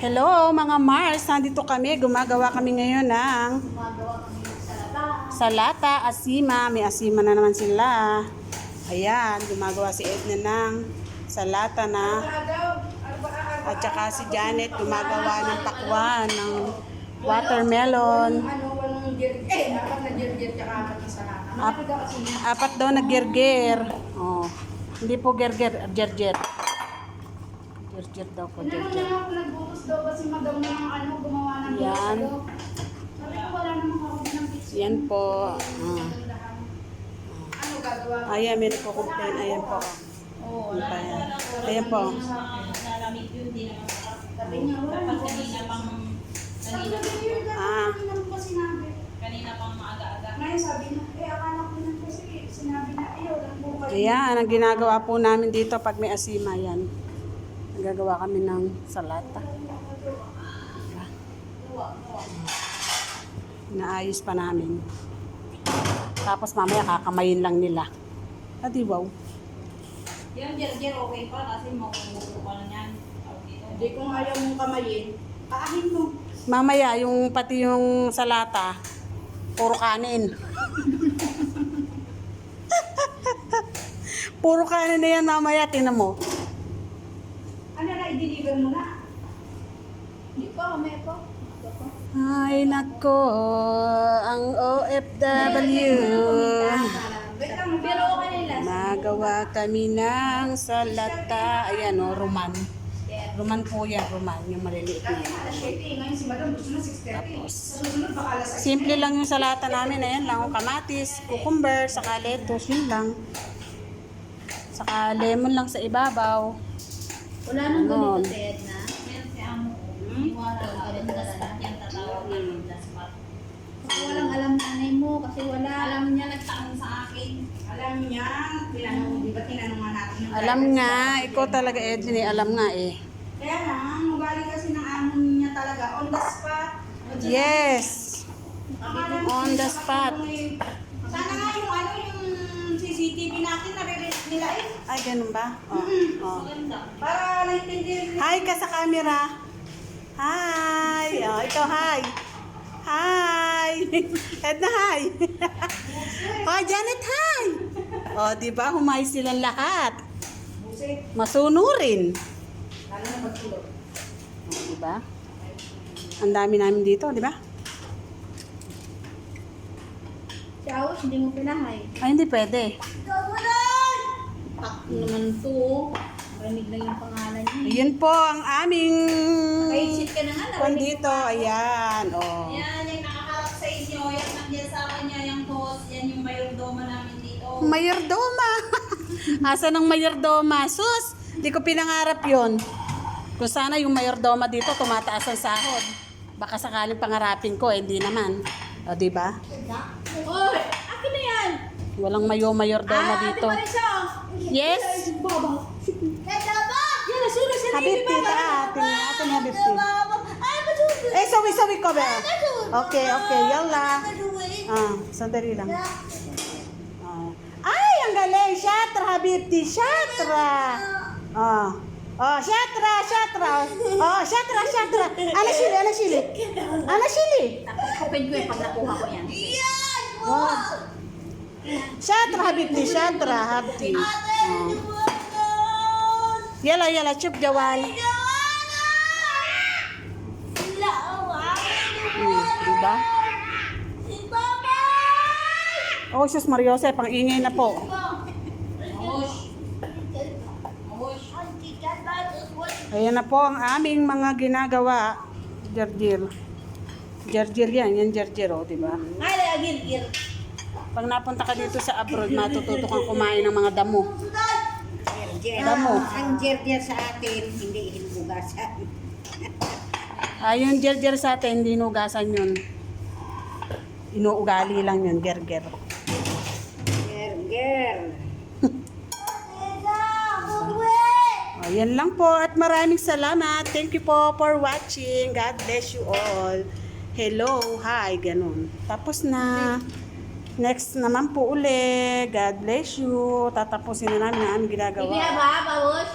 Hello mga Mars, nandito kami. Gumagawa kami ngayon ng salata, asima. May asima na naman sila. Ayan, gumagawa si Edna ng salata na. At saka si Janet gumagawa ng pakwan, ng watermelon. Apat daw na gerger. Oh, hindi po gerger, gerger. Gerger daw po, gerger. Nagbutos daw kasi madam ng gumawa ng yan. Sabi ko wala namang karoon ng pizza. Yan po. Ano gagawa? Ayan, may nagko-complain. Ayan po. Oo. Ayan po. Sabi niya, wala. Sabi kanina mo pa sinabi. Kanina pang maaga-aga. Ngayon sabi niya, akala ko lang kasi sinabi na, ayaw lang po kayo. Ayan, ang ginagawa po namin dito pag may asima yan. Nagagawa kami ng salata. Naayos pa namin. Tapos mamaya kakamayin lang nila. Adi wow. Yung gerger okay pa kasi makukuha ka na yan. Hindi kung ayaw mong kamayin, kaahin mo. Mamaya yung pati yung salata, puro kanin. Puro kanin na yan mamaya, tingnan mo. Ano na, i-deliver mo na? Hindi pa, may pa. Ay nako, ang OFW. Pero okay nila. Nagawa kami ng salata. Ayan o, Roman. Roman po yan, Roman. Yung maliliit na yan. Alas 7, ngayon si madam gusto na 6:30. Tapos, Sa susunod baka alas 6. simple lang yung salata namin. Ayan lang, yung kamatis, cucumber, saka lettuce, yun lang. Saka lemon lang sa ibabaw. Wala nang Ganon. ganito, Ted, na? Meron si Amo. Iwala ka rin na lahat yan tatawag namin last spot. Kasi walang alam nanay mo, kasi wala. Alam niya nagtanong sa akin. Alam niya, tinanong, di ba tinanong nga natin yung Alam driver nga, sa- ikaw talaga Edwin eh, alam nga eh. Kaya lang, ugali kasi ng amo niya talaga, on the spot. Yes! Akala On niya the sa spot. katuloy. Sana nga yung CCTV natin nare-release nila eh. Ay, ganun ba? Oh, oh. Maganda. Para naintindihan nila. Hi ka sa camera. Hi! Oh, ikaw hi! Hi! Edna, hi! Oh, Janet, hi! Oh, di ba? Humahay silang lahat. Busit, Masunurin. lalo na magtulog. Oh, di ba? Ang dami namin dito, di ba? Si Awos, hindi mo pinahay. Ay, hindi pwede. Pak naman to. Marinig lang yung pangalan niya. Ayan po ang aming Kahit ka na nga, kwan narinig dito. Ayan, oh. Yan, yung nakaharap sa inyo. Yan nandiyan sa kanya yung host. Yan yung mayordoma namin dito. Mayordoma. Asa ng mayordoma? Sus, di ko pinangarap yon. Kung sana yung mayordoma dito tumataas ang sahod. Baka sakaling pangarapin ko, hindi naman. O, di ba? Oy! Akin na yan! Walang mayordoma dito. Ate Marisa! Yes? Baba! Yan, nasunod siya na Habibti, atin habibti. Eh, sawi-sawi ko ba? Okay, okay, yalla. Sandali lang. Ay, ang galing. Shatra, habibti. Shatra. Shatra, shatra. Shatra. Ano sili? Tapos ko yung pag nakuha ko yan. Shatra, habibti. Shatra, habibti. Yala, chup jawal. Diba? Oh, sus Mariose, pang ingay na po. Mahush. Mahush. Ayan na po ang aming mga ginagawa. Jarjir. Jarjir yan jarjir, oh, diba? Ay, agil-gil. Pag napunta ka dito sa abroad, matututo kang kumain ng mga damo. Damo. Ang jerjer sa atin, hindi hinugasan. Yung jarjir sa atin, hindi nugasan yun. Inuugali lang yun, gerger. Jerjer. Yan lang po at maraming salamat. Thank you po for watching. God bless you all. Hello, hi, ganun. Tapos na. Next naman po uli. God bless you. Tatapusin na namin ang aming ginagawa. Ibigay ba, Bawos?